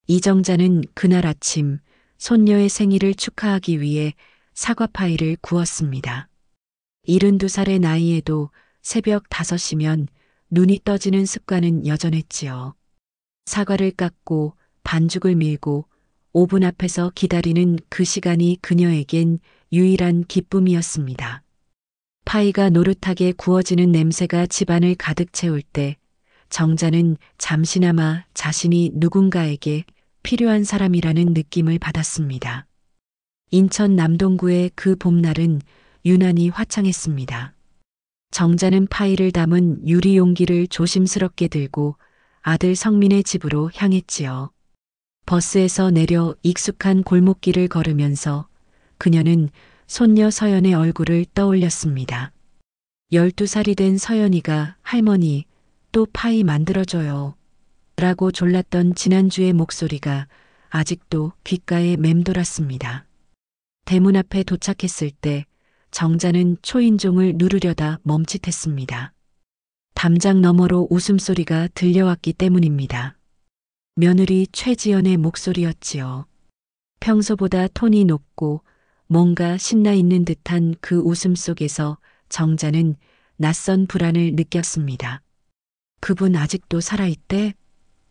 이정자는 그날 아침 손녀의 생일을 축하하기 위해 사과 파이를 구웠습니다. 72살의 나이에도 새벽 5시면 눈이 떠지는 습관은 여전했지요. 사과를 깎고 반죽을 밀고 오븐 앞에서 기다리는 그 시간이 그녀에겐 유일한 기쁨이었습니다. 파이가 노릇하게 구워지는 냄새가 집안을 가득 채울 때 정자는 잠시나마 자신이 누군가에게 필요한 사람이라는 느낌을 받았습니다. 인천 남동구의 그 봄날은 유난히 화창했습니다. 정자는 파이를 담은 유리 용기를 조심스럽게 들고 아들 성민의 집으로 향했지요. 버스에서 내려 익숙한 골목길을 걸으면서 그녀는 손녀 서연의 얼굴을 떠올렸습니다. 12살이 된 서연이가 할머니 또 파이 만들어줘요. 라고 졸랐던 지난주의 목소리가 아직도 귓가에 맴돌았습니다. 대문 앞에 도착했을 때 정자는 초인종을 누르려다 멈칫했습니다. 담장 너머로 웃음소리가 들려왔기 때문입니다. 며느리 최지연의 목소리였지요. 평소보다 톤이 높고 뭔가 신나 있는 듯한 그 웃음 속에서 정자는 낯선 불안을 느꼈습니다. 그분 아직도 살아있대?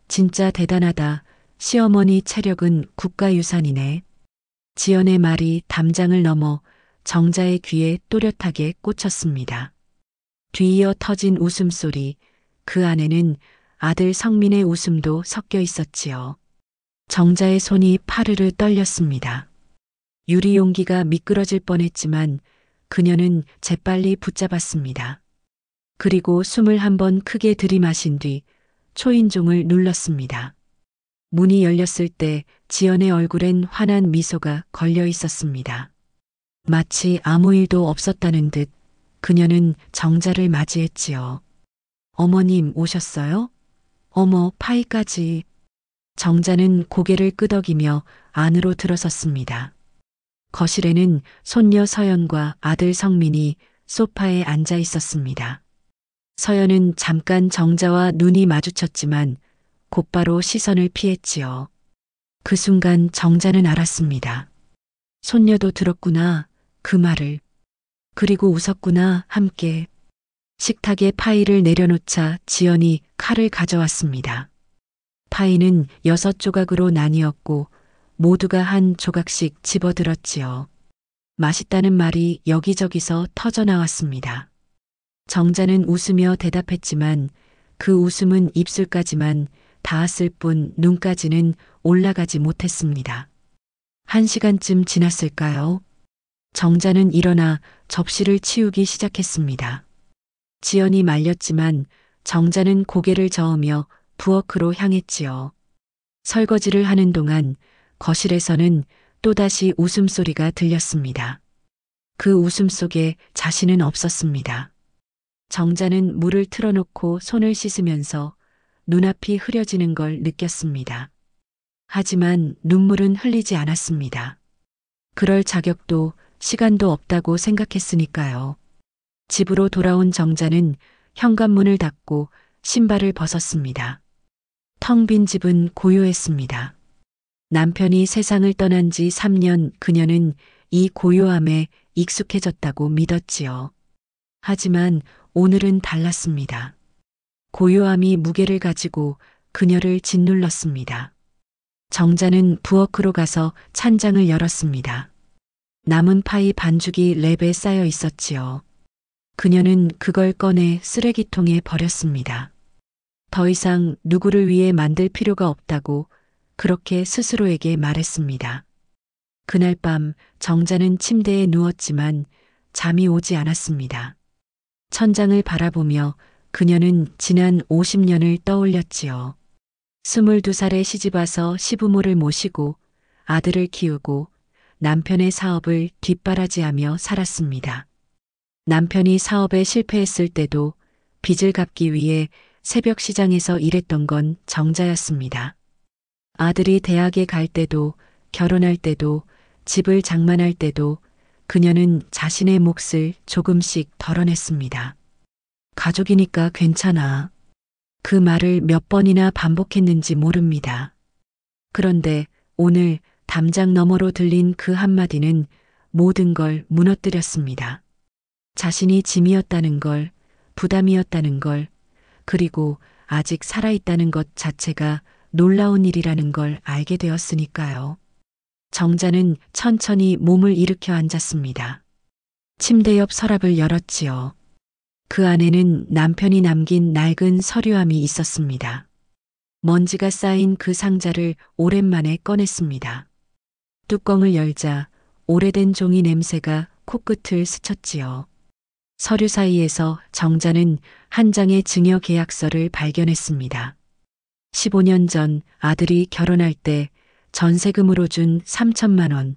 진짜 대단하다. 시어머니 체력은 국가유산이네. 지연의 말이 담장을 넘어 정자의 귀에 또렷하게 꽂혔습니다. 뒤이어 터진 웃음소리, 그 안에는 아들 성민의 웃음도 섞여 있었지요. 정자의 손이 파르르 떨렸습니다. 유리 용기가 미끄러질 뻔했지만 그녀는 재빨리 붙잡았습니다. 그리고 숨을 한번 크게 들이마신 뒤 초인종을 눌렀습니다. 문이 열렸을 때 지연의 얼굴엔 환한 미소가 걸려 있었습니다. 마치 아무 일도 없었다는 듯 그녀는 정자를 맞이했지요. 어머님 오셨어요? 어머, 파이까지. 정자는 고개를 끄덕이며 안으로 들어섰습니다. 거실에는 손녀 서연과 아들 성민이 소파에 앉아 있었습니다. 서연은 잠깐 정자와 눈이 마주쳤지만 곧바로 시선을 피했지요. 그 순간 정자는 알았습니다. 손녀도 들었구나, 그 말을. 그리고 웃었구나, 함께. 식탁에 파이를 내려놓자 지연이 칼을 가져왔습니다. 파이는 6조각으로 나뉘었고 모두가 한 조각씩 집어들었지요. 맛있다는 말이 여기저기서 터져나왔습니다. 정자는 웃으며 대답했지만 그 웃음은 입술까지만 닿았을 뿐 눈까지는 올라가지 못했습니다. 1시간쯤 지났을까요? 정자는 일어나 접시를 치우기 시작했습니다. 지연이 말렸지만 정자는 고개를 저으며 부엌으로 향했지요. 설거지를 하는 동안 거실에서는 또다시 웃음소리가 들렸습니다. 그 웃음 속에 자신은 없었습니다. 정자는 물을 틀어놓고 손을 씻으면서 눈앞이 흐려지는 걸 느꼈습니다. 하지만 눈물은 흘리지 않았습니다. 그럴 자격도 시간도 없다고 생각했으니까요. 집으로 돌아온 정자는 현관문을 닫고 신발을 벗었습니다. 텅 빈 집은 고요했습니다. 남편이 세상을 떠난 지 3년 그녀는 이 고요함에 익숙해졌다고 믿었지요. 하지만 오늘은 달랐습니다. 고요함이 무게를 가지고 그녀를 짓눌렀습니다. 정자는 부엌으로 가서 찬장을 열었습니다. 남은 파이 반죽이 랩에 쌓여 있었지요. 그녀는 그걸 꺼내 쓰레기통에 버렸습니다. 더 이상 누구를 위해 만들 필요가 없다고 그렇게 스스로에게 말했습니다. 그날 밤 정자는 침대에 누웠지만 잠이 오지 않았습니다. 천장을 바라보며 그녀는 지난 50년을 떠올렸지요. 22살에 시집와서 시부모를 모시고 아들을 키우고 남편의 사업을 뒷바라지하며 살았습니다. 남편이 사업에 실패했을 때도 빚을 갚기 위해 새벽 시장에서 일했던 건 정자였습니다. 아들이 대학에 갈 때도 결혼할 때도 집을 장만할 때도 그녀는 자신의 몫을 조금씩 덜어냈습니다. 가족이니까 괜찮아. 그 말을 몇 번이나 반복했는지 모릅니다. 그런데 오늘 담장 너머로 들린 그 한마디는 모든 걸 무너뜨렸습니다. 자신이 짐이었다는 걸, 부담이었다는 걸, 그리고 아직 살아있다는 것 자체가 놀라운 일이라는 걸 알게 되었으니까요. 정자는 천천히 몸을 일으켜 앉았습니다. 침대 옆 서랍을 열었지요. 그 안에는 남편이 남긴 낡은 서류함이 있었습니다. 먼지가 쌓인 그 상자를 오랜만에 꺼냈습니다. 뚜껑을 열자 오래된 종이 냄새가 코끝을 스쳤지요. 서류 사이에서 정자는 한 장의 증여 계약서를 발견했습니다. 15년 전 아들이 결혼할 때 전세금으로 준 3천만 원.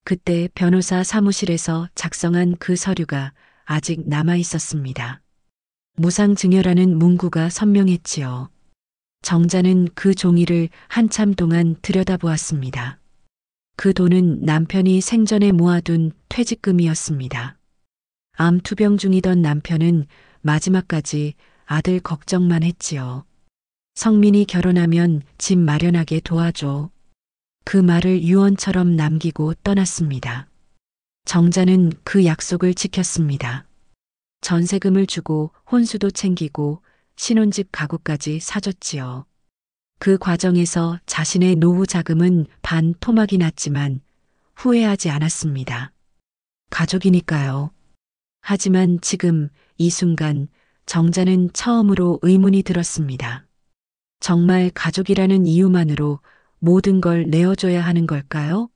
그때 변호사 사무실에서 작성한 그 서류가 아직 남아 있었습니다. 무상증여라는 문구가 선명했지요. 정자는 그 종이를 한참 동안 들여다보았습니다. 그 돈은 남편이 생전에 모아둔 퇴직금이었습니다. 암 투병 중이던 남편은 마지막까지 아들 걱정만 했지요. 성민이 결혼하면 집 마련하게 도와줘. 그 말을 유언처럼 남기고 떠났습니다. 정자는 그 약속을 지켰습니다. 전세금을 주고 혼수도 챙기고 신혼집 가구까지 사줬지요. 그 과정에서 자신의 노후 자금은 반 토막이 났지만 후회하지 않았습니다. 가족이니까요. 하지만 지금 이 순간 정자는 처음으로 의문이 들었습니다. 정말 가족이라는 이유만으로 모든 걸 내어줘야 하는 걸까요?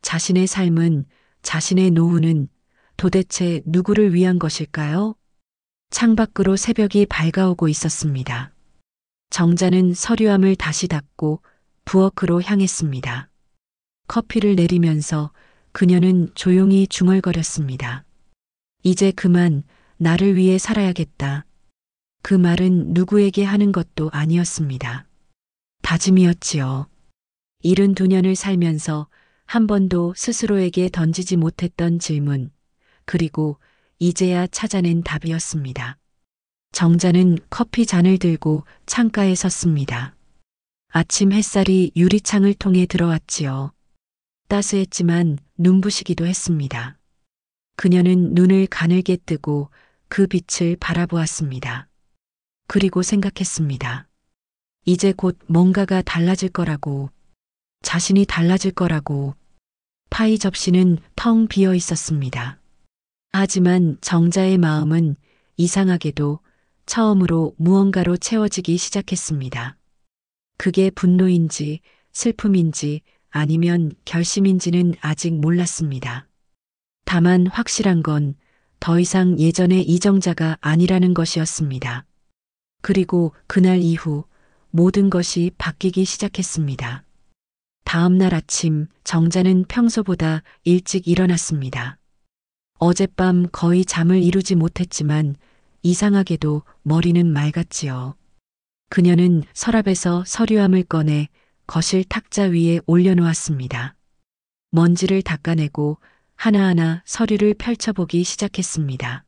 자신의 삶은, 자신의 노후는 도대체 누구를 위한 것일까요? 창밖으로 새벽이 밝아오고 있었습니다. 정자는 서류함을 다시 닫고 부엌으로 향했습니다. 커피를 내리면서 그녀는 조용히 중얼거렸습니다. 이제 그만 나를 위해 살아야겠다. 그 말은 누구에게 하는 것도 아니었습니다. 다짐이었지요. 72년을 살면서 한 번도 스스로에게 던지지 못했던 질문, 그리고 이제야 찾아낸 답이었습니다. 정자는 커피 잔을 들고 창가에 섰습니다. 아침 햇살이 유리창을 통해 들어왔지요. 따스했지만 눈부시기도 했습니다. 그녀는 눈을 가늘게 뜨고 그 빛을 바라보았습니다. 그리고 생각했습니다. 이제 곧 뭔가가 달라질 거라고, 자신이 달라질 거라고. 파이 접시는 텅 비어 있었습니다. 하지만 정자의 마음은 이상하게도 처음으로 무언가로 채워지기 시작했습니다. 그게 분노인지 슬픔인지 아니면 결심인지는 아직 몰랐습니다. 다만 확실한 건 더 이상 예전의 이정자가 아니라는 것이었습니다. 그리고 그날 이후 모든 것이 바뀌기 시작했습니다. 다음 날 아침 정자는 평소보다 일찍 일어났습니다. 어젯밤 거의 잠을 이루지 못했지만 이상하게도 머리는 맑았지요. 그녀는 서랍에서 서류함을 꺼내 거실 탁자 위에 올려놓았습니다. 먼지를 닦아내고 하나하나 서류를 펼쳐보기 시작했습니다.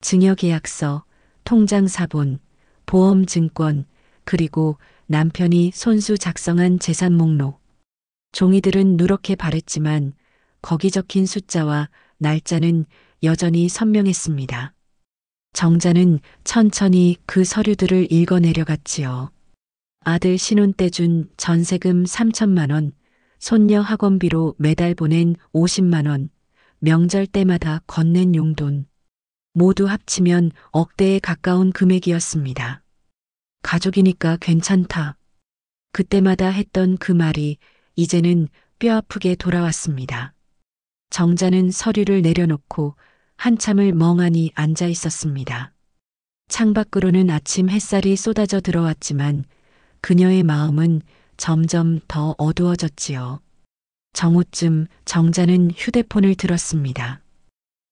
증여계약서, 통장사본, 보험증권, 그리고 남편이 손수 작성한 재산 목록. 종이들은 누렇게 바랬지만 거기 적힌 숫자와 날짜는 여전히 선명했습니다. 정자는 천천히 그 서류들을 읽어내려갔지요. 아들 신혼 때 준 전세금 3천만 원, 손녀 학원비로 매달 보낸 50만 원, 명절 때마다 건넨 용돈. 모두 합치면 억대에 가까운 금액이었습니다. 가족이니까 괜찮다. 그때마다 했던 그 말이 이제는 뼈아프게 돌아왔습니다. 정자는 서류를 내려놓고 한참을 멍하니 앉아 있었습니다. 창밖으로는 아침 햇살이 쏟아져 들어왔지만 그녀의 마음은 점점 더 어두워졌지요. 정오쯤 정자는 휴대폰을 들었습니다.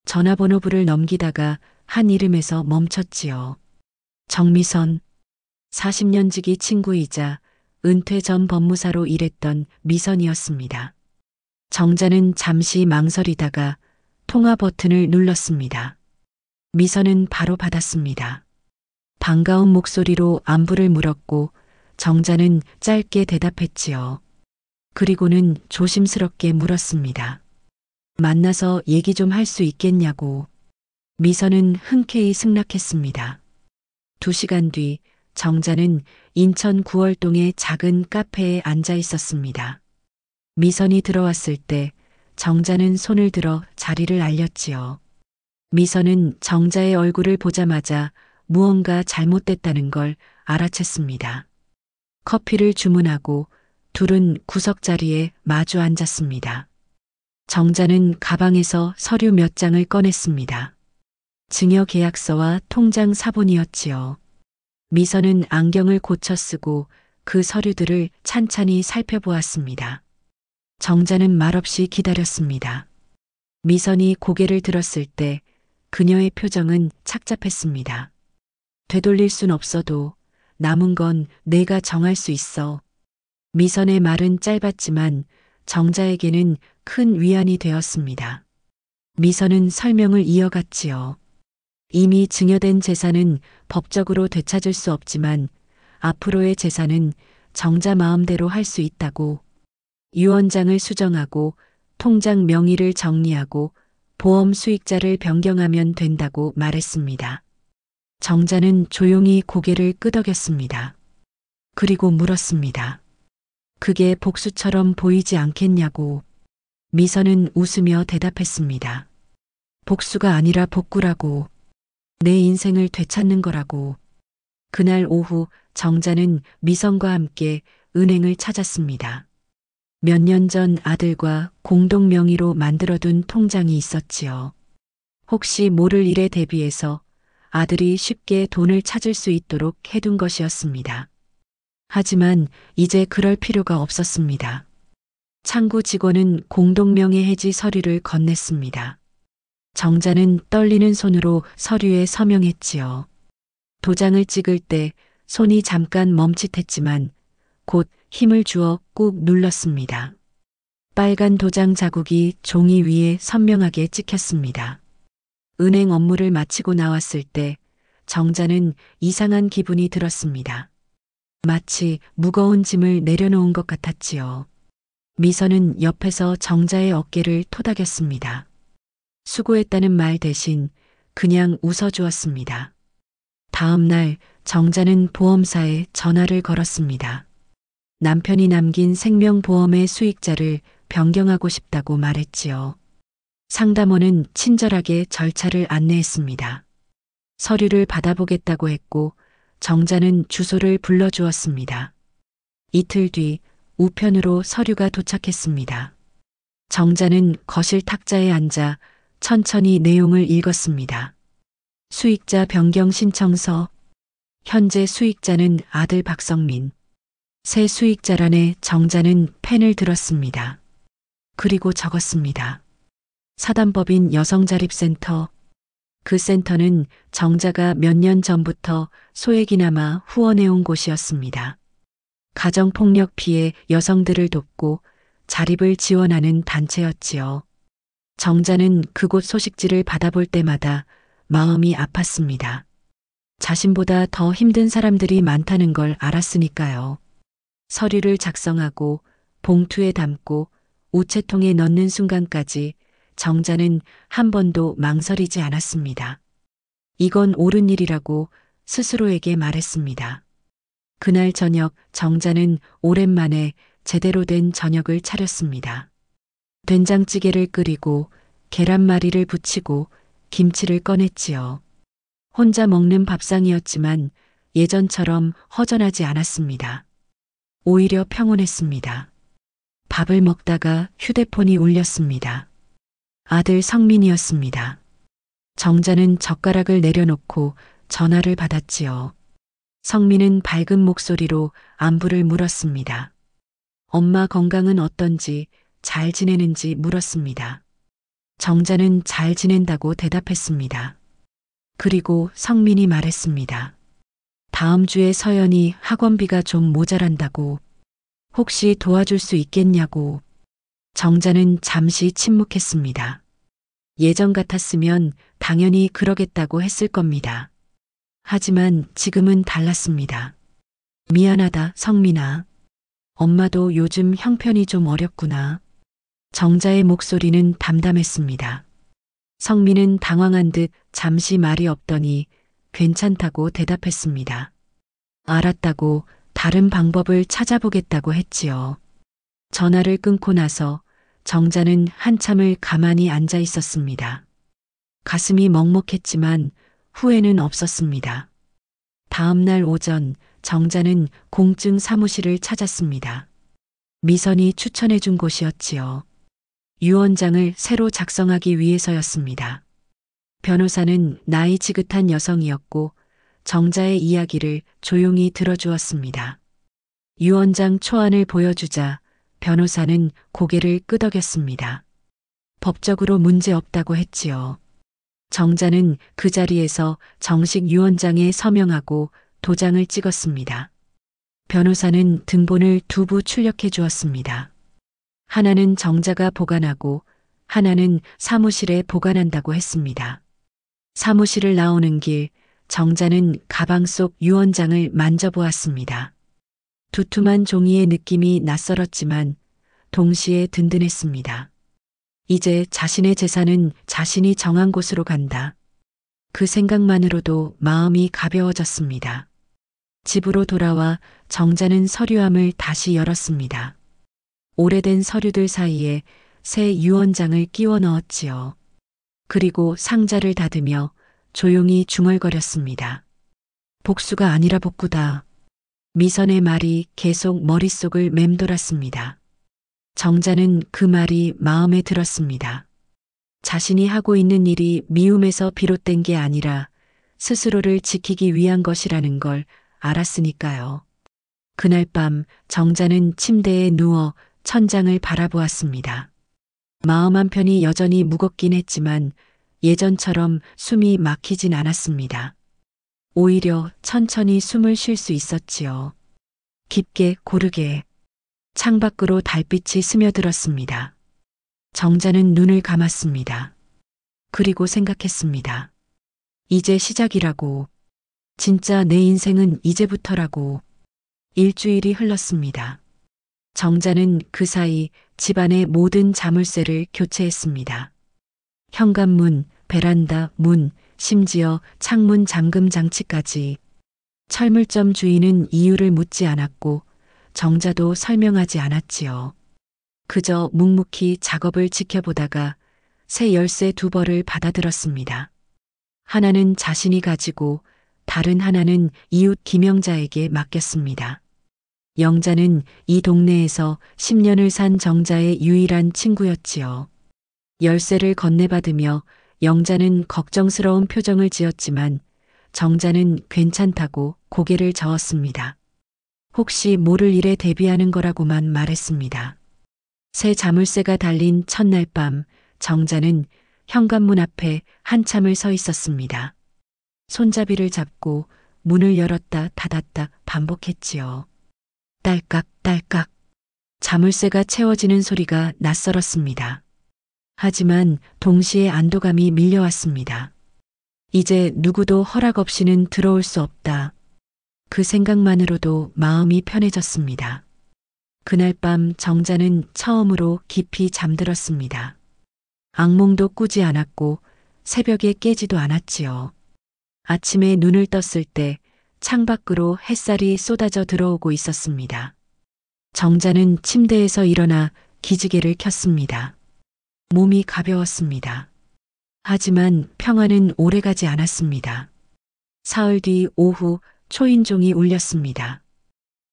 전화번호부를 넘기다가 한 이름에서 멈췄지요. 정미선. 40년 지기 친구이자 은퇴 전 법무사로 일했던 미선이었습니다. 정자는 잠시 망설이다가 통화 버튼을 눌렀습니다. 미선은 바로 받았습니다. 반가운 목소리로 안부를 물었고 정자는 짧게 대답했지요. 그리고는 조심스럽게 물었습니다. 만나서 얘기 좀 할 수 있겠냐고. 미선은 흔쾌히 승낙했습니다. 2시간 뒤 정자는 인천 구월동의 작은 카페에 앉아 있었습니다. 미선이 들어왔을 때 정자는 손을 들어 자리를 알렸지요. 미선은 정자의 얼굴을 보자마자 무언가 잘못됐다는 걸 알아챘습니다. 커피를 주문하고 둘은 구석 자리에 마주 앉았습니다. 정자는 가방에서 서류 몇 장을 꺼냈습니다. 증여 계약서와 통장 사본이었지요. 미선은 안경을 고쳐 쓰고 그 서류들을 찬찬히 살펴보았습니다. 정자는 말없이 기다렸습니다. 미선이 고개를 들었을 때 그녀의 표정은 착잡했습니다. 되돌릴 순 없어도 남은 건 내가 정할 수 있어. 미선의 말은 짧았지만 정자에게는 큰 위안이 되었습니다. 미선은 설명을 이어갔지요. 이미 증여된 재산은 법적으로 되찾을 수 없지만 앞으로의 재산은 정자 마음대로 할 수 있다고. 유언장을 수정하고 통장 명의를 정리하고 보험 수익자를 변경하면 된다고 말했습니다. 정자는 조용히 고개를 끄덕였습니다. 그리고 물었습니다. 그게 복수처럼 보이지 않겠냐고. 미선은 웃으며 대답했습니다. 복수가 아니라 복구라고. 내 인생을 되찾는 거라고. 그날 오후 정자는 미선과 함께 은행을 찾았습니다. 몇 년 전 아들과 공동 명의로 만들어둔 통장이 있었지요. 혹시 모를 일에 대비해서 아들이 쉽게 돈을 찾을 수 있도록 해둔 것이었습니다. 하지만 이제 그럴 필요가 없었습니다. 창구 직원은 공동명의 해지 서류를 건넸습니다. 정자는 떨리는 손으로 서류에 서명했지요. 도장을 찍을 때 손이 잠깐 멈칫했지만 곧 힘을 주어 꾹 눌렀습니다. 빨간 도장 자국이 종이 위에 선명하게 찍혔습니다. 은행 업무를 마치고 나왔을 때 정자는 이상한 기분이 들었습니다. 마치 무거운 짐을 내려놓은 것 같았지요. 미선은 옆에서 정자의 어깨를 토닥였습니다. 수고했다는 말 대신 그냥 웃어주었습니다. 다음 날 정자는 보험사에 전화를 걸었습니다. 남편이 남긴 생명보험의 수익자를 변경하고 싶다고 말했지요. 상담원은 친절하게 절차를 안내했습니다. 서류를 받아보겠다고 했고 정자는 주소를 불러주었습니다. 이틀 뒤 우편으로 서류가 도착했습니다. 정자는 거실 탁자에 앉아 천천히 내용을 읽었습니다. 수익자 변경 신청서. 현재 수익자는 아들 박성민. 새 수익자란에 정자는 펜을 들었습니다. 그리고 적었습니다. 사단법인 여성자립센터. 그 센터는 정자가 몇 년 전부터 소액이나마 후원해온 곳이었습니다. 가정폭력 피해 여성들을 돕고 자립을 지원하는 단체였지요. 정자는 그곳 소식지를 받아볼 때마다 마음이 아팠습니다. 자신보다 더 힘든 사람들이 많다는 걸 알았으니까요. 서류를 작성하고 봉투에 담고 우체통에 넣는 순간까지 정자는 한 번도 망설이지 않았습니다. 이건 옳은 일이라고 스스로에게 말했습니다. 그날 저녁 정자는 오랜만에 제대로 된 저녁을 차렸습니다. 된장찌개를 끓이고 계란말이를 부치고 김치를 꺼냈지요. 혼자 먹는 밥상이었지만 예전처럼 허전하지 않았습니다. 오히려 평온했습니다. 밥을 먹다가 휴대폰이 울렸습니다. 아들 성민이었습니다. 정자는 젓가락을 내려놓고 전화를 받았지요. 성민은 밝은 목소리로 안부를 물었습니다. 엄마 건강은 어떤지, 잘 지내는지 물었습니다. 정자는 잘 지낸다고 대답했습니다. 그리고 성민이 말했습니다. 다음 주에 서연이 학원비가 좀 모자란다고. 혹시 도와줄 수 있겠냐고. 정자는 잠시 침묵했습니다. 예전 같았으면 당연히 그러겠다고 했을 겁니다. 하지만 지금은 달랐습니다. 미안하다, 성민아. 엄마도 요즘 형편이 좀 어렵구나. 정자의 목소리는 담담했습니다. 성민은 당황한 듯 잠시 말이 없더니 괜찮다고 대답했습니다. 알았다고 다른 방법을 찾아보겠다고 했지요. 전화를 끊고 나서 정자는 한참을 가만히 앉아 있었습니다. 가슴이 먹먹했지만 후회는 없었습니다. 다음 날 오전 정자는 공증 사무실을 찾았습니다. 미선이 추천해 준 곳이었지요. 유언장을 새로 작성하기 위해서였습니다. 변호사는 나이 지긋한 여성이었고 정자의 이야기를 조용히 들어주었습니다. 유언장 초안을 보여주자 변호사는 고개를 끄덕였습니다. 법적으로 문제 없다고 했지요. 정자는 그 자리에서 정식 유언장에 서명하고 도장을 찍었습니다. 변호사는 등본을 두 부 출력해 주었습니다. 하나는 정자가 보관하고 하나는 사무실에 보관한다고 했습니다. 사무실을 나오는 길 정자는 가방 속 유언장을 만져보았습니다. 두툼한 종이의 느낌이 낯설었지만 동시에 든든했습니다. 이제 자신의 재산은 자신이 정한 곳으로 간다. 그 생각만으로도 마음이 가벼워졌습니다. 집으로 돌아와 정자는 서류함을 다시 열었습니다. 오래된 서류들 사이에 새 유언장을 끼워 넣었지요. 그리고 상자를 닫으며 조용히 중얼거렸습니다. 복수가 아니라 복구다. 미선의 말이 계속 머릿속을 맴돌았습니다. 정자는 그 말이 마음에 들었습니다. 자신이 하고 있는 일이 미움에서 비롯된 게 아니라 스스로를 지키기 위한 것이라는 걸 알았으니까요. 그날 밤 정자는 침대에 누워 천장을 바라보았습니다. 마음 한편이 여전히 무겁긴 했지만 예전처럼 숨이 막히진 않았습니다. 오히려 천천히 숨을 쉴 수 있었지요. 깊게 고르게. 창밖으로 달빛이 스며들었습니다. 정자는 눈을 감았습니다. 그리고 생각했습니다. 이제 시작이라고. 진짜 내 인생은 이제부터라고. 일주일이 흘렀습니다. 정자는 그 사이 집안의 모든 자물쇠를 교체했습니다. 현관문, 베란다, 문, 심지어 창문 잠금 장치까지. 철물점 주인은 이유를 묻지 않았고 정자도 설명하지 않았지요. 그저 묵묵히 작업을 지켜보다가 새 열쇠 두 벌을 받아들었습니다. 하나는 자신이 가지고 다른 하나는 이웃 김영자에게 맡겼습니다. 영자는 이 동네에서 10년을 산 정자의 유일한 친구였지요. 열쇠를 건네받으며 영자는 걱정스러운 표정을 지었지만 정자는 괜찮다고 고개를 저었습니다. 혹시 모를 일에 대비하는 거라고만 말했습니다. 새 자물쇠가 달린 첫날 밤 정자는 현관문 앞에 한참을 서 있었습니다. 손잡이를 잡고 문을 열었다 닫았다 반복했지요. 딸깍 딸깍. 자물쇠가 채워지는 소리가 낯설었습니다. 하지만 동시에 안도감이 밀려왔습니다. 이제 누구도 허락 없이는 들어올 수 없다. 그 생각만으로도 마음이 편해졌습니다. 그날 밤 정자는 처음으로 깊이 잠들었습니다. 악몽도 꾸지 않았고 새벽에 깨지도 않았지요. 아침에 눈을 떴을 때 창밖으로 햇살이 쏟아져 들어오고 있었습니다. 정자는 침대에서 일어나 기지개를 켰습니다. 몸이 가벼웠습니다. 하지만 평화는 오래가지 않았습니다. 사흘 뒤 오후 초인종이 울렸습니다.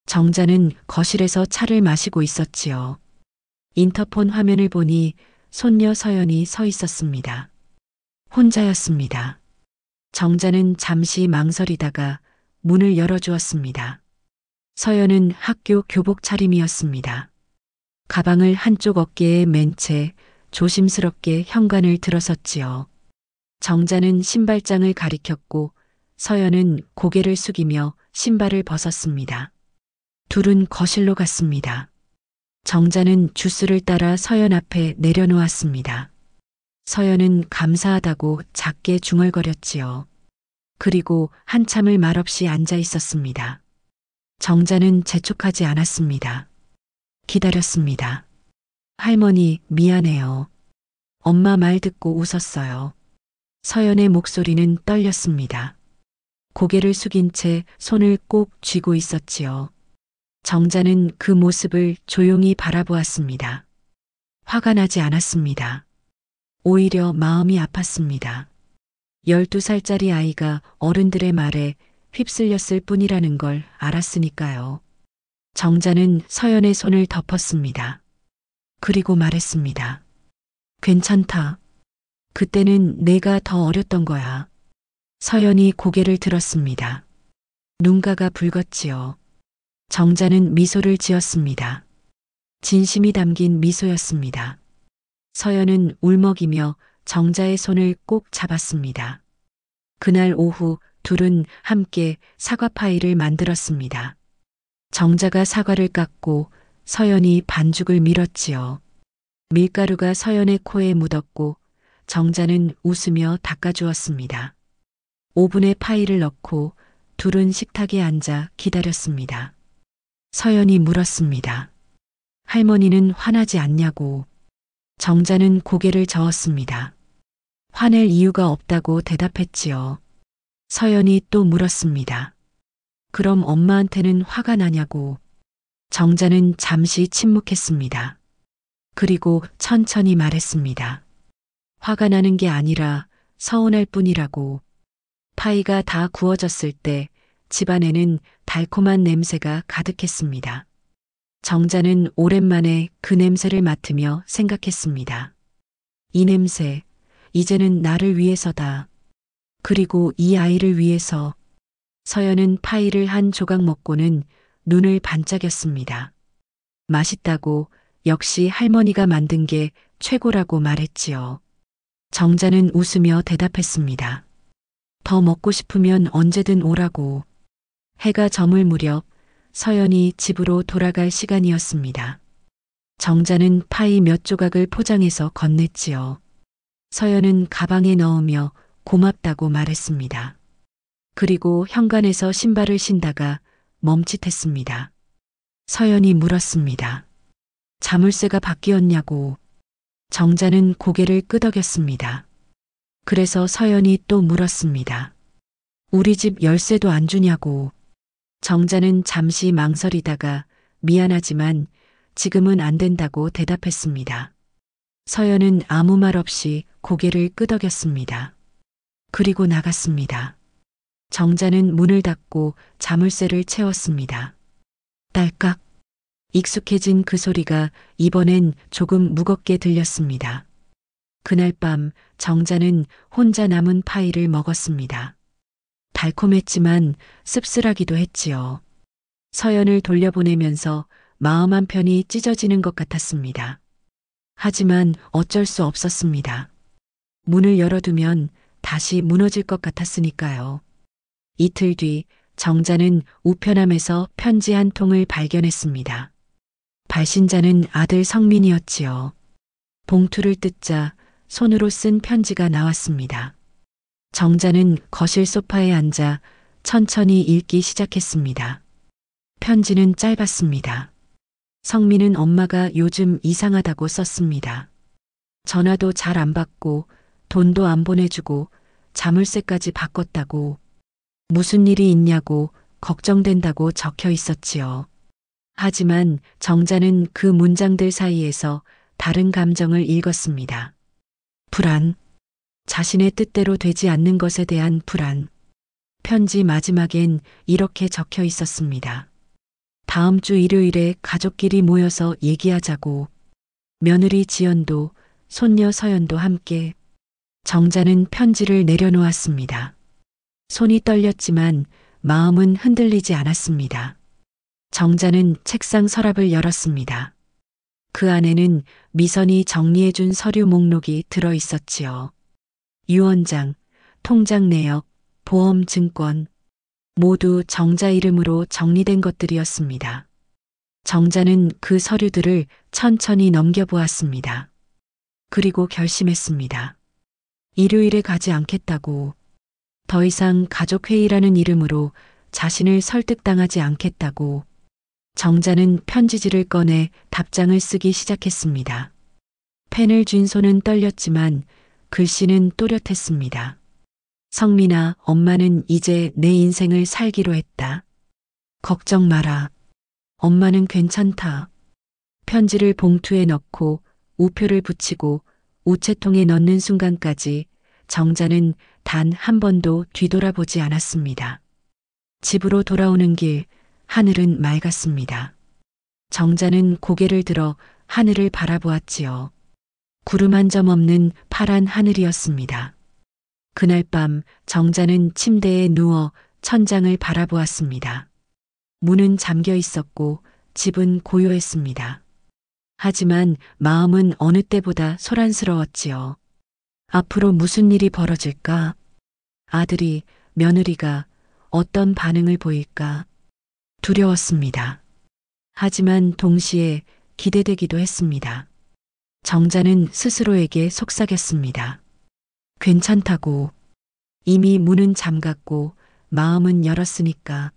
정자는 거실에서 차를 마시고 있었지요. 인터폰 화면을 보니 손녀 서연이 서 있었습니다. 혼자였습니다. 정자는 잠시 망설이다가 문을 열어주었습니다. 서연은 학교 교복 차림이었습니다. 가방을 한쪽 어깨에 맨 채 조심스럽게 현관을 들어섰지요. 정자는 신발장을 가리켰고 서연은 고개를 숙이며 신발을 벗었습니다. 둘은 거실로 갔습니다. 정자는 주스를 따라 서연 앞에 내려놓았습니다. 서연은 감사하다고 작게 중얼거렸지요. 그리고 한참을 말없이 앉아 있었습니다. 정자는 재촉하지 않았습니다. 기다렸습니다. 할머니, 미안해요. 엄마 말 듣고 웃었어요. 서연의 목소리는 떨렸습니다. 고개를 숙인 채 손을 꼭 쥐고 있었지요. 정자는 그 모습을 조용히 바라보았습니다. 화가 나지 않았습니다. 오히려 마음이 아팠습니다. 12살짜리 아이가 어른들의 말에 휩쓸렸을 뿐이라는 걸 알았으니까요. 정자는 서연의 손을 덮었습니다. 그리고 말했습니다. 괜찮다. 그때는 내가 더 어렸던 거야. 서연이 고개를 들었습니다. 눈가가 붉었지요. 정자는 미소를 지었습니다. 진심이 담긴 미소였습니다. 서연은 울먹이며 정자의 손을 꼭 잡았습니다. 그날 오후 둘은 함께 사과 파이를 만들었습니다. 정자가 사과를 깎고 서연이 반죽을 밀었지요. 밀가루가 서연의 코에 묻었고 정자는 웃으며 닦아주었습니다. 오븐에 파이를 넣고 둘은 식탁에 앉아 기다렸습니다. 서연이 물었습니다. 할머니는 화나지 않냐고. 정자는 고개를 저었습니다. 화낼 이유가 없다고 대답했지요. 서연이 또 물었습니다. 그럼 엄마한테는 화가 나냐고. 정자는 잠시 침묵했습니다. 그리고 천천히 말했습니다. 화가 나는 게 아니라 서운할 뿐이라고. 파이가 다 구워졌을 때 집안에는 달콤한 냄새가 가득했습니다. 정자는 오랜만에 그 냄새를 맡으며 생각했습니다. 이 냄새, 이제는 나를 위해서다. 그리고 이 아이를 위해서. 서연은 파이를 한 조각 먹고는 눈을 반짝였습니다. 맛있다고, 역시 할머니가 만든 게 최고라고 말했지요. 정자는 웃으며 대답했습니다. 더 먹고 싶으면 언제든 오라고. 해가 저물 무렵 서연이 집으로 돌아갈 시간이었습니다. 정자는 파이 몇 조각을 포장해서 건넸지요. 서연은 가방에 넣으며 고맙다고 말했습니다. 그리고 현관에서 신발을 신다가 멈칫했습니다. 서연이 물었습니다. 자물쇠가 바뀌었냐고. 정자는 고개를 끄덕였습니다. 그래서 서연이 또 물었습니다. 우리 집 열쇠도 안 주냐고. 정자는 잠시 망설이다가 미안하지만 지금은 안 된다고 대답했습니다. 서연은 아무 말 없이 고개를 끄덕였습니다. 그리고 나갔습니다. 정자는 문을 닫고 자물쇠를 채웠습니다. 딸깍. 익숙해진 그 소리가 이번엔 조금 무겁게 들렸습니다. 그날 밤 정자는 혼자 남은 파이를 먹었습니다. 달콤했지만 씁쓸하기도 했지요. 서연을 돌려보내면서 마음 한편이 찢어지는 것 같았습니다. 하지만 어쩔 수 없었습니다. 문을 열어두면 다시 무너질 것 같았으니까요. 이틀 뒤 정자는 우편함에서 편지 한 통을 발견했습니다. 발신자는 아들 성민이었지요. 봉투를 뜯자 손으로 쓴 편지가 나왔습니다. 정자는 거실 소파에 앉아 천천히 읽기 시작했습니다. 편지는 짧았습니다. 성민은 엄마가 요즘 이상하다고 썼습니다. 전화도 잘 안 받고 돈도 안 보내주고 자물쇠까지 바꿨다고. 무슨 일이 있냐고 걱정된다고 적혀 있었지요. 하지만 정자는 그 문장들 사이에서 다른 감정을 읽었습니다. 불안. 자신의 뜻대로 되지 않는 것에 대한 불안. 편지 마지막엔 이렇게 적혀 있었습니다. 다음 주 일요일에 가족끼리 모여서 얘기하자고. 며느리 지연도 손녀 서연도 함께. 정자는 편지를 내려놓았습니다. 손이 떨렸지만 마음은 흔들리지 않았습니다. 정자는 책상 서랍을 열었습니다. 그 안에는 미선이 정리해준 서류 목록이 들어 있었지요. 유언장, 통장 내역, 보험 증권, 모두 정자 이름으로 정리된 것들이었습니다. 정자는 그 서류들을 천천히 넘겨보았습니다. 그리고 결심했습니다. 일요일에 가지 않겠다고. 더 이상 가족회의라는 이름으로 자신을 설득당하지 않겠다고. 정자는 편지지를 꺼내 답장을 쓰기 시작했습니다. 펜을 쥔 손은 떨렸지만 글씨는 또렷했습니다. 성민아, 엄마는 이제 내 인생을 살기로 했다. 걱정 마라. 엄마는 괜찮다. 편지를 봉투에 넣고 우표를 붙이고 우체통에 넣는 순간까지 정자는 단 한 번도 뒤돌아보지 않았습니다. 집으로 돌아오는 길, 하늘은 맑았습니다. 정자는 고개를 들어 하늘을 바라보았지요. 구름 한 점 없는 파란 하늘이었습니다. 그날 밤 정자는 침대에 누워 천장을 바라보았습니다. 문은 잠겨 있었고 집은 고요했습니다. 하지만 마음은 어느 때보다 소란스러웠지요. 앞으로 무슨 일이 벌어질까? 아들이, 며느리가 어떤 반응을 보일까? 두려웠습니다. 하지만 동시에 기대되기도 했습니다. 정자는 스스로에게 속삭였습니다. 괜찮다고. 이미 문은 잠갔고 마음은 열었으니까.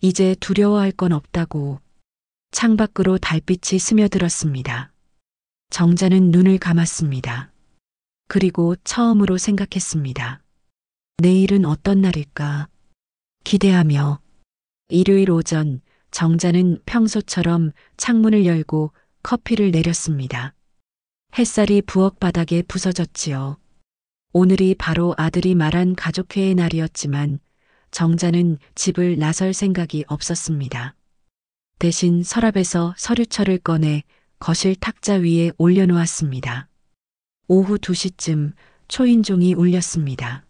이제 두려워할 건 없다고. 창밖으로 달빛이 스며들었습니다. 정자는 눈을 감았습니다. 그리고 처음으로 생각했습니다. 내일은 어떤 날일까? 기대하며. 일요일 오전 정자는 평소처럼 창문을 열고 커피를 내렸습니다. 햇살이 부엌 바닥에 부서졌지요. 오늘이 바로 아들이 말한 가족회의 날이었지만 정자는 집을 나설 생각이 없었습니다. 대신 서랍에서 서류철을 꺼내 거실 탁자 위에 올려놓았습니다. 오후 2시쯤 초인종이 울렸습니다.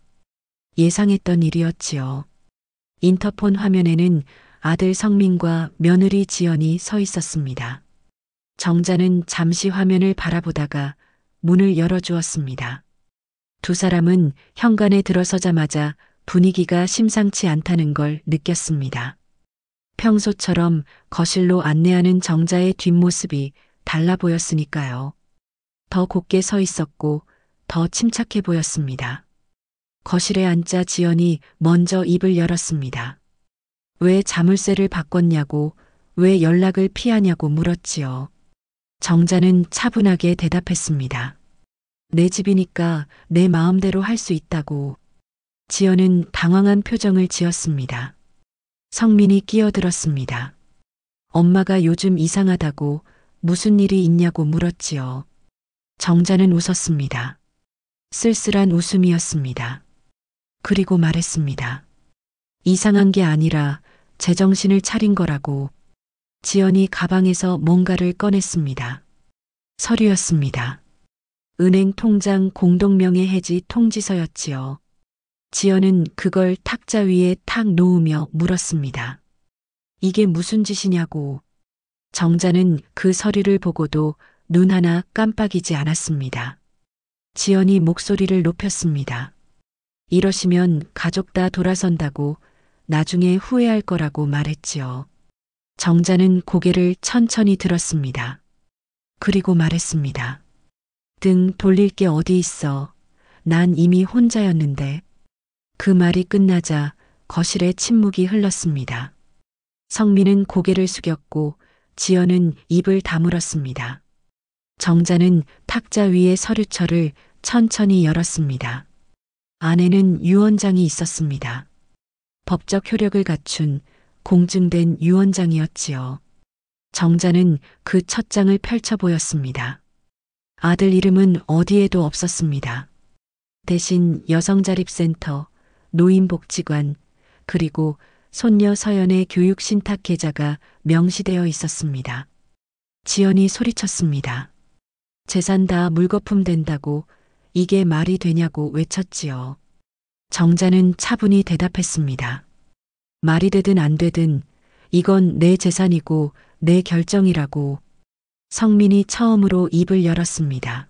예상했던 일이었지요. 인터폰 화면에는 아들 성민과 며느리 지연이 서 있었습니다. 정자는 잠시 화면을 바라보다가 문을 열어주었습니다. 두 사람은 현관에 들어서자마자 분위기가 심상치 않다는 걸 느꼈습니다. 평소처럼 거실로 안내하는 정자의 뒷모습이 달라 보였으니까요. 더 곧게 서 있었고 더 침착해 보였습니다. 거실에 앉자 지연이 먼저 입을 열었습니다. 왜 자물쇠를 바꿨냐고, 왜 연락을 피하냐고 물었지요. 정자는 차분하게 대답했습니다. 내 집이니까 내 마음대로 할 수 있다고. 지연은 당황한 표정을 지었습니다. 성민이 끼어들었습니다. 엄마가 요즘 이상하다고 무슨 일이 있냐고 물었지요. 정자는 웃었습니다. 쓸쓸한 웃음이었습니다. 그리고 말했습니다. 이상한 게 아니라 제정신을 차린 거라고. 지연이 가방에서 뭔가를 꺼냈습니다. 서류였습니다. 은행 통장 공동명의 해지 통지서였지요. 지연은 그걸 탁자 위에 탁 놓으며 물었습니다. 이게 무슨 짓이냐고. 정자는 그 서류를 보고도 눈 하나 깜빡이지 않았습니다. 지연이 목소리를 높였습니다. 이러시면 가족 다 돌아선다고 나중에 후회할 거라고 말했지요. 정자는 고개를 천천히 들었습니다. 그리고 말했습니다. 등 돌릴 게 어디 있어. 난 이미 혼자였는데. 그 말이 끝나자 거실에 침묵이 흘렀습니다. 성민은 고개를 숙였고 지연은 입을 다물었습니다. 정자는 탁자 위의 서류철을 천천히 열었습니다. 안에는 유언장이 있었습니다. 법적 효력을 갖춘 공증된 유언장이었지요. 정자는 그 첫 장을 펼쳐 보였습니다. 아들 이름은 어디에도 없었습니다. 대신 여성자립센터, 노인복지관, 그리고 손녀 서연의 교육신탁 계좌가 명시되어 있었습니다. 지연이 소리쳤습니다. 재산 다 물거품 된다고 이게 말이 되냐고 외쳤지요. 정자는 차분히 대답했습니다. 말이 되든 안 되든 이건 내 재산이고 내 결정이라고. 성민이 처음으로 입을 열었습니다.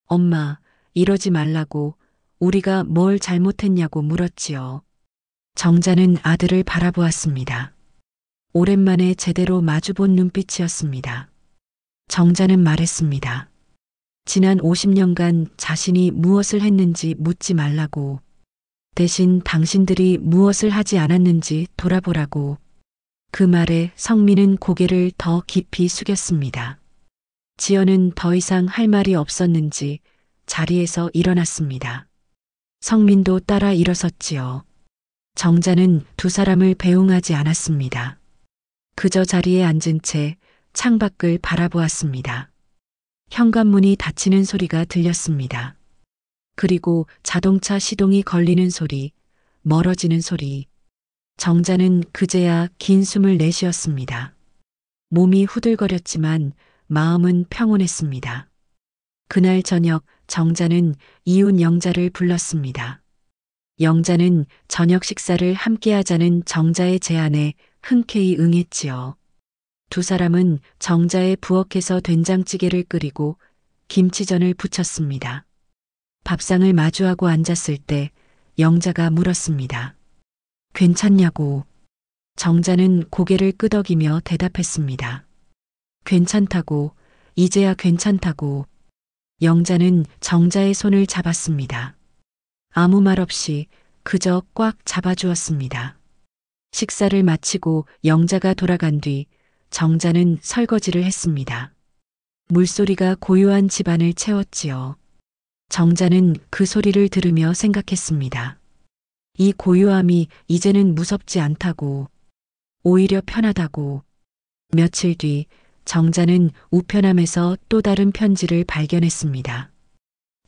엄마, 이러지 말라고. 우리가 뭘 잘못했냐고 물었지요. 정자는 아들을 바라보았습니다. 오랜만에 제대로 마주본 눈빛이었습니다. 정자는 말했습니다. 지난 50년간 자신이 무엇을 했는지 묻지 말라고. 대신 당신들이 무엇을 하지 않았는지 돌아보라고. 그 말에 성민은 고개를 더 깊이 숙였습니다. 지연은 더 이상 할 말이 없었는지 자리에서 일어났습니다. 성민도 따라 일어섰지요. 정자는 두 사람을 배웅하지 않았습니다. 그저 자리에 앉은 채 창밖을 바라보았습니다. 현관문이 닫히는 소리가 들렸습니다. 그리고 자동차 시동이 걸리는 소리, 멀어지는 소리. 정자는 그제야 긴 숨을 내쉬었습니다. 몸이 후들거렸지만 마음은 평온했습니다. 그날 저녁 정자는 이웃 영자를 불렀습니다. 영자는 저녁 식사를 함께 하자는 정자의 제안에 흔쾌히 응했지요. 두 사람은 정자의 부엌에서 된장찌개를 끓이고 김치전을 부쳤습니다. 밥상을 마주하고 앉았을 때 영자가 물었습니다. 괜찮냐고. 정자는 고개를 끄덕이며 대답했습니다. 괜찮다고, 이제야 괜찮다고. 영자는 정자의 손을 잡았습니다. 아무 말 없이 그저 꽉 잡아주었습니다. 식사를 마치고 영자가 돌아간 뒤 정자는 설거지를 했습니다. 물소리가 고요한 집안을 채웠지요. 정자는 그 소리를 들으며 생각했습니다. 이 고요함이 이제는 무섭지 않다고, 오히려 편하다고. 며칠 뒤 정자는 우편함에서 또 다른 편지를 발견했습니다.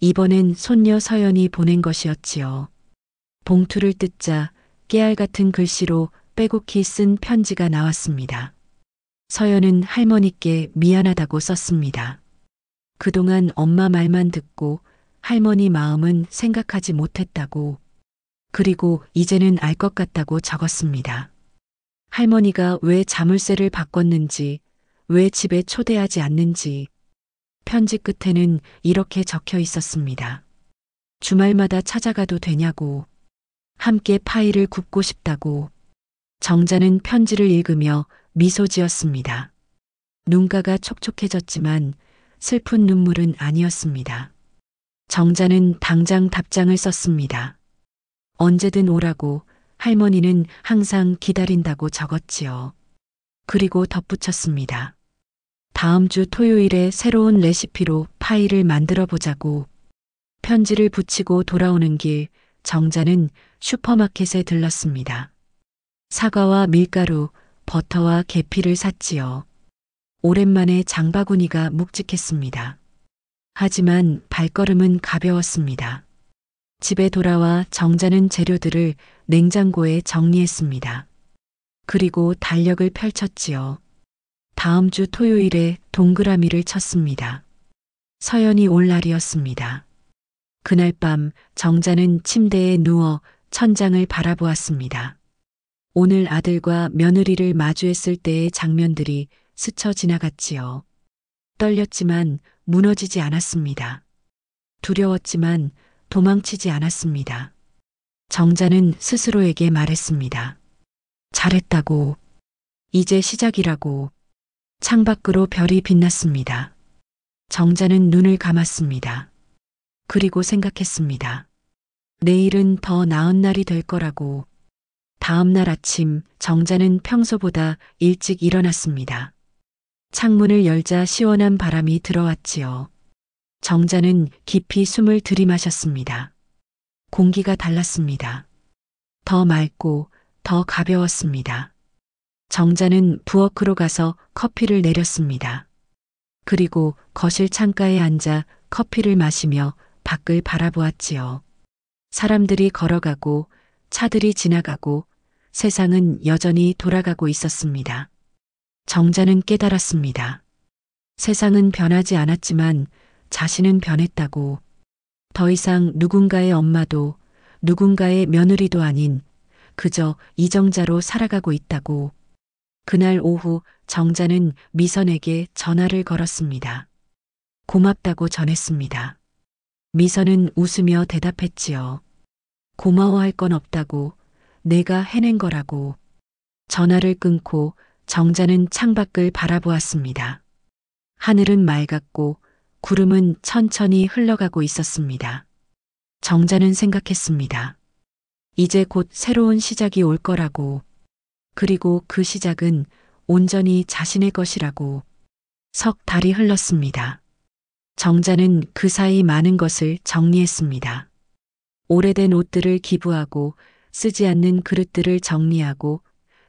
이번엔 손녀 서연이 보낸 것이었지요. 봉투를 뜯자 깨알 같은 글씨로 빼곡히 쓴 편지가 나왔습니다. 서연은 할머니께 미안하다고 썼습니다. 그동안 엄마 말만 듣고 할머니 마음은 생각하지 못했다고, 그리고 이제는 알 것 같다고 적었습니다. 할머니가 왜 자물쇠를 바꿨는지, 왜 집에 초대하지 않는지. 편지 끝에는 이렇게 적혀 있었습니다. 주말마다 찾아가도 되냐고. 함께 파이를 굽고 싶다고. 정자는 편지를 읽으며 미소 지었습니다. 눈가가 촉촉해졌지만 슬픈 눈물은 아니었습니다. 정자는 당장 답장을 썼습니다. 언제든 오라고, 할머니는 항상 기다린다고 적었지요. 그리고 덧붙였습니다. 다음 주 토요일에 새로운 레시피로 파이를 만들어 보자고. 편지를 붙이고 돌아오는 길 정자는 슈퍼마켓에 들렀습니다. 사과와 밀가루, 버터와 계피를 샀지요. 오랜만에 장바구니가 묵직했습니다. 하지만 발걸음은 가벼웠습니다. 집에 돌아와 정자는 재료들을 냉장고에 정리했습니다. 그리고 달력을 펼쳤지요. 다음 주 토요일에 동그라미를 쳤습니다. 서연이 올 날이었습니다. 그날 밤 정자는 침대에 누워 천장을 바라보았습니다. 오늘 아들과 며느리를 마주했을 때의 장면들이 스쳐 지나갔지요. 떨렸지만 무너지지 않았습니다. 두려웠지만 도망치지 않았습니다. 정자는 스스로에게 말했습니다. 잘했다고. 이제 시작이라고. 창밖으로 별이 빛났습니다. 정자는 눈을 감았습니다. 그리고 생각했습니다. 내일은 더 나은 날이 될 거라고. 다음 날 아침 정자는 평소보다 일찍 일어났습니다. 창문을 열자 시원한 바람이 들어왔지요. 정자는 깊이 숨을 들이마셨습니다. 공기가 달랐습니다. 더 맑고 더 가벼웠습니다. 정자는 부엌으로 가서 커피를 내렸습니다. 그리고 거실 창가에 앉아 커피를 마시며 밖을 바라보았지요. 사람들이 걸어가고 차들이 지나가고 세상은 여전히 돌아가고 있었습니다. 정자는 깨달았습니다. 세상은 변하지 않았지만 자신은 변했다고. 더 이상 누군가의 엄마도 누군가의 며느리도 아닌 그저 이정자로 살아가고 있다고. 그날 오후 정자는 미선에게 전화를 걸었습니다. 고맙다고 전했습니다. 미선은 웃으며 대답했지요. 고마워할 건 없다고. 내가 해낸 거라고. 전화를 끊고 정자는 창밖을 바라보았습니다. 하늘은 맑았고 구름은 천천히 흘러가고 있었습니다. 정자는 생각했습니다. 이제 곧 새로운 시작이 올 거라고. 그리고 그 시작은 온전히 자신의 것이라고. 석 달이 흘렀습니다. 정자는 그 사이 많은 것을 정리했습니다. 오래된 옷들을 기부하고 쓰지 않는 그릇들을 정리하고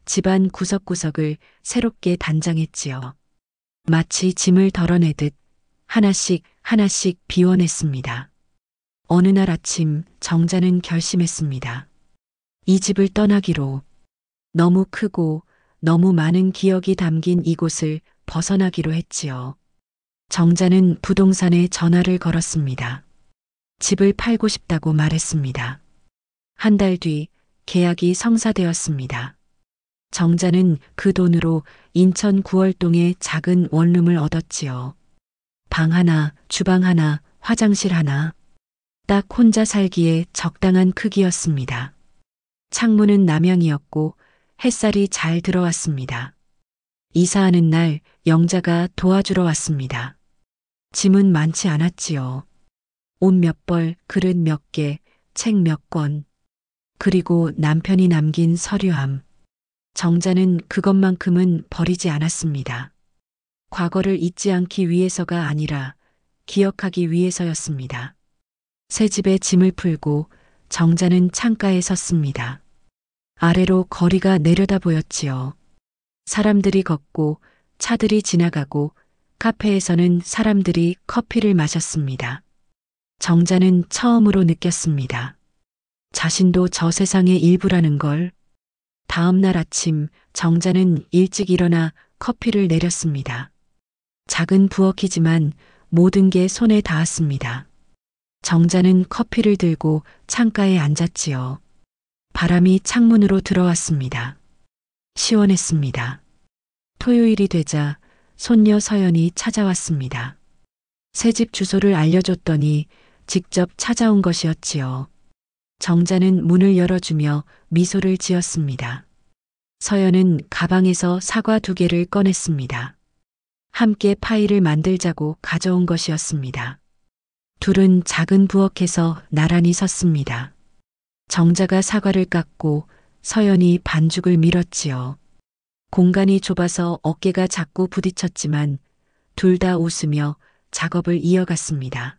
집안 구석구석을 새롭게 단장했지요. 마치 짐을 덜어내듯 하나씩 하나씩 비워냈습니다. 어느 날 아침 정자는 결심했습니다. 이 집을 떠나기로. 너무 크고 너무 많은 기억이 담긴 이곳을 벗어나기로 했지요. 정자는 부동산에 전화를 걸었습니다. 집을 팔고 싶다고 말했습니다. 한 달 뒤 계약이 성사되었습니다. 정자는 그 돈으로 인천 구월동에 작은 원룸을 얻었지요. 방 하나, 주방 하나, 화장실 하나. 딱 혼자 살기에 적당한 크기였습니다. 창문은 남향이었고 햇살이 잘 들어왔습니다. 이사하는 날 영자가 도와주러 왔습니다. 짐은 많지 않았지요. 옷 몇 벌, 그릇 몇 개, 책 몇 권. 그리고 남편이 남긴 서류함. 정자는 그것만큼은 버리지 않았습니다. 과거를 잊지 않기 위해서가 아니라 기억하기 위해서였습니다. 새 집에 짐을 풀고 정자는 창가에 섰습니다. 아래로 거리가 내려다 보였지요. 사람들이 걷고 차들이 지나가고 카페에서는 사람들이 커피를 마셨습니다. 정자는 처음으로 느꼈습니다. 자신도 저 세상의 일부라는 걸. 다음 날 아침 정자는 일찍 일어나 커피를 내렸습니다. 작은 부엌이지만 모든 게 손에 닿았습니다. 정자는 커피를 들고 창가에 앉았지요. 바람이 창문으로 들어왔습니다. 시원했습니다. 토요일이 되자 손녀 서연이 찾아왔습니다. 새집 주소를 알려줬더니 직접 찾아온 것이었지요. 정자는 문을 열어주며 미소를 지었습니다. 서연은 가방에서 사과 2개를 꺼냈습니다. 함께 파이를 만들자고 가져온 것이었습니다. 둘은 작은 부엌에서 나란히 섰습니다. 정자가 사과를 깎고 서연이 반죽을 밀었지요. 공간이 좁아서 어깨가 자꾸 부딪혔지만 둘 다 웃으며 작업을 이어갔습니다.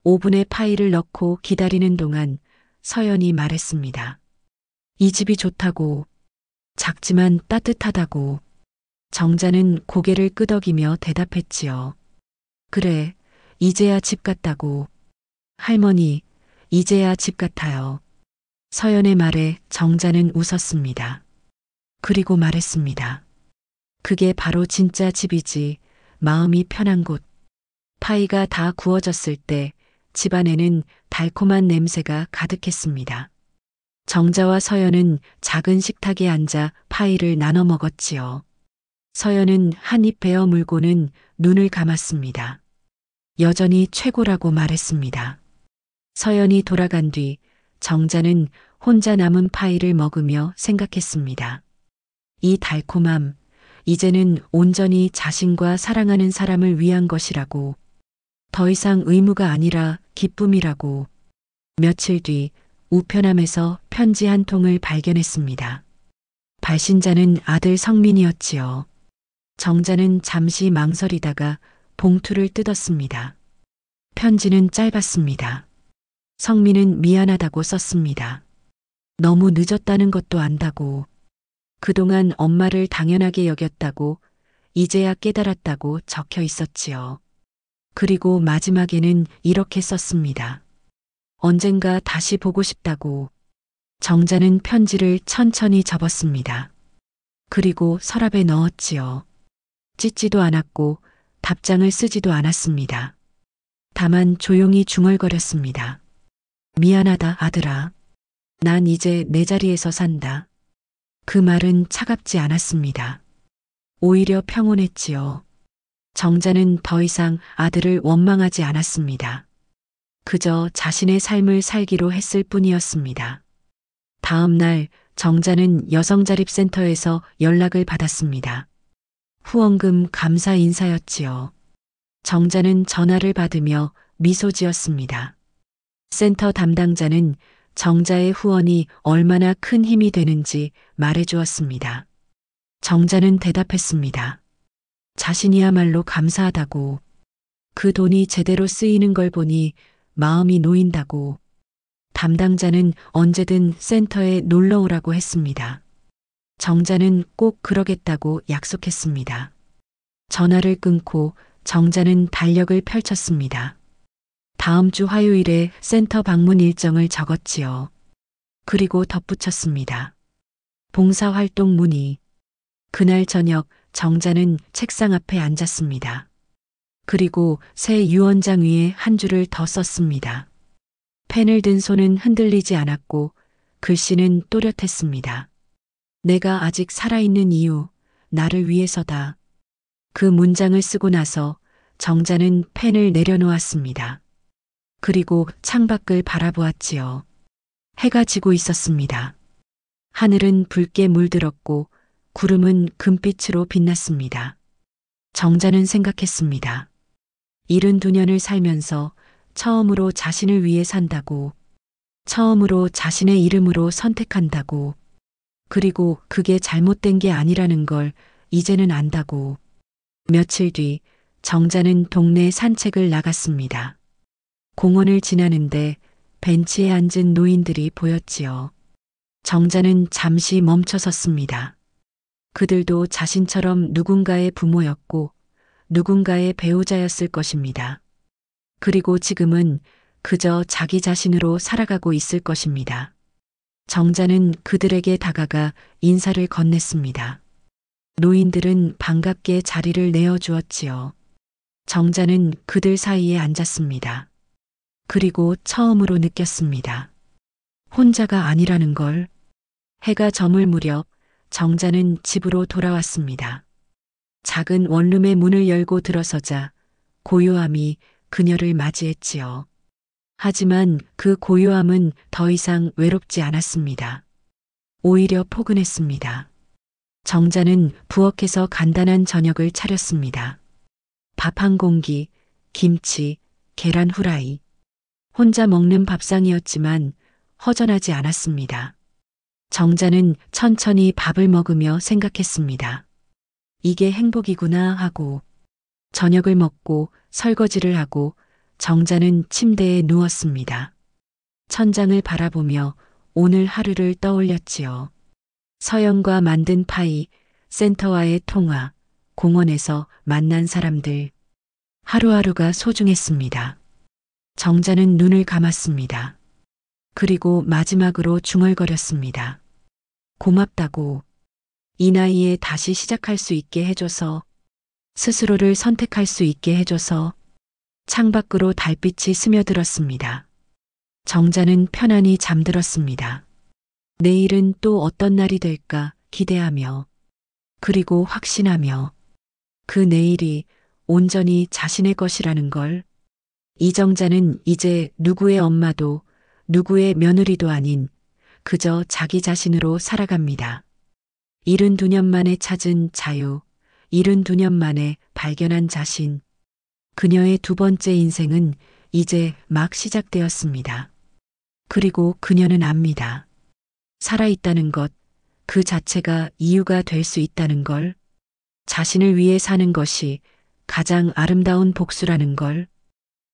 오븐에 파이를 넣고 기다리는 동안 서연이 말했습니다. 이 집이 좋다고. 작지만 따뜻하다고. 정자는 고개를 끄덕이며 대답했지요. 그래, 이제야 집 같다고. 할머니, 이제야 집 같아요. 서연의 말에 정자는 웃었습니다. 그리고 말했습니다. 그게 바로 진짜 집이지, 마음이 편한 곳. 파이가 다 구워졌을 때 집안에는 달콤한 냄새가 가득했습니다. 정자와 서연은 작은 식탁에 앉아 파이를 나눠 먹었지요. 서연은 한 입 베어 물고는 눈을 감았습니다. 여전히 최고라고 말했습니다. 서연이 돌아간 뒤 정자는 혼자 남은 파이를 먹으며 생각했습니다. 이 달콤함, 이제는 온전히 자신과 사랑하는 사람을 위한 것이라고. 더 이상 의무가 아니라 기쁨이라고. 며칠 뒤 우편함에서 편지 한 통을 발견했습니다. 발신자는 아들 성민이었지요. 정자는 잠시 망설이다가 봉투를 뜯었습니다. 편지는 짧았습니다. 성민은 미안하다고 썼습니다. 너무 늦었다는 것도 안다고. 그동안 엄마를 당연하게 여겼다고, 이제야 깨달았다고 적혀 있었지요. 그리고 마지막에는 이렇게 썼습니다. 언젠가 다시 보고 싶다고. 정자는 편지를 천천히 접었습니다. 그리고 서랍에 넣었지요. 찢지도 않았고 답장을 쓰지도 않았습니다. 다만 조용히 중얼거렸습니다. 미안하다, 아들아. 난 이제 내 자리에서 산다. 그 말은 차갑지 않았습니다. 오히려 평온했지요. 정자는 더 이상 아들을 원망하지 않았습니다. 그저 자신의 삶을 살기로 했을 뿐이었습니다. 다음 날 정자는 여성자립센터에서 연락을 받았습니다. 후원금 감사 인사였지요. 정자는 전화를 받으며 미소 지었습니다. 센터 담당자는 정자의 후원이 얼마나 큰 힘이 되는지 말해주었습니다. 정자는 대답했습니다. 자신이야말로 감사하다고. 그 돈이 제대로 쓰이는 걸 보니 마음이 놓인다고. 담당자는 언제든 센터에 놀러 오라고 했습니다. 정자는 꼭 그러겠다고 약속했습니다. 전화를 끊고 정자는 달력을 펼쳤습니다. 다음 주 화요일에 센터 방문 일정을 적었지요. 그리고 덧붙였습니다. 봉사활동 문의. 그날 저녁 정자는 책상 앞에 앉았습니다. 그리고 새 유언장 위에 한 줄을 더 썼습니다. 펜을 든 손은 흔들리지 않았고 글씨는 또렷했습니다. 내가 아직 살아있는 이유, 나를 위해서다. 그 문장을 쓰고 나서 정자는 펜을 내려놓았습니다. 그리고 창밖을 바라보았지요. 해가 지고 있었습니다. 하늘은 붉게 물들었고 구름은 금빛으로 빛났습니다. 정자는 생각했습니다. 72년을 살면서 처음으로 자신을 위해 산다고, 처음으로 자신의 이름으로 선택한다고, 그리고 그게 잘못된 게 아니라는 걸 이제는 안다고. 며칠 뒤 정자는 동네 산책을 나갔습니다. 공원을 지나는데 벤치에 앉은 노인들이 보였지요. 정자는 잠시 멈춰 섰습니다. 그들도 자신처럼 누군가의 부모였고 누군가의 배우자였을 것입니다. 그리고 지금은 그저 자기 자신으로 살아가고 있을 것입니다. 정자는 그들에게 다가가 인사를 건넸습니다. 노인들은 반갑게 자리를 내어주었지요. 정자는 그들 사이에 앉았습니다. 그리고 처음으로 느꼈습니다. 혼자가 아니라는 걸. 해가 저물 무렵 정자는 집으로 돌아왔습니다. 작은 원룸의 문을 열고 들어서자 고요함이 그녀를 맞이했지요. 하지만 그 고요함은 더 이상 외롭지 않았습니다. 오히려 포근했습니다. 정자는 부엌에서 간단한 저녁을 차렸습니다. 밥 한 공기, 김치, 계란 후라이. 혼자 먹는 밥상이었지만 허전하지 않았습니다. 정자는 천천히 밥을 먹으며 생각했습니다. 이게 행복이구나 하고 저녁을 먹고 설거지를 하고 정자는 침대에 누웠습니다. 천장을 바라보며 오늘 하루를 떠올렸지요. 서연과 만든 파이, 센터와의 통화, 공원에서 만난 사람들. 하루하루가 소중했습니다. 정자는 눈을 감았습니다. 그리고 마지막으로 중얼거렸습니다. 고맙다고. 이 나이에 다시 시작할 수 있게 해줘서, 스스로를 선택할 수 있게 해줘서. 창밖으로 달빛이 스며들었습니다. 정자는 편안히 잠들었습니다. 내일은 또 어떤 날이 될까 기대하며, 그리고 확신하며, 그 내일이 온전히 자신의 것이라는 걸. 이정자는 이제 누구의 엄마도 누구의 며느리도 아닌 그저 자기 자신으로 살아갑니다. 72년 만에 찾은 자유, 72년 만에 발견한 자신. 그녀의 두 번째 인생은 이제 막 시작되었습니다. 그리고 그녀는 압니다. 살아있다는 것, 그 자체가 이유가 될 수 있다는 걸. 자신을 위해 사는 것이 가장 아름다운 복수라는 걸.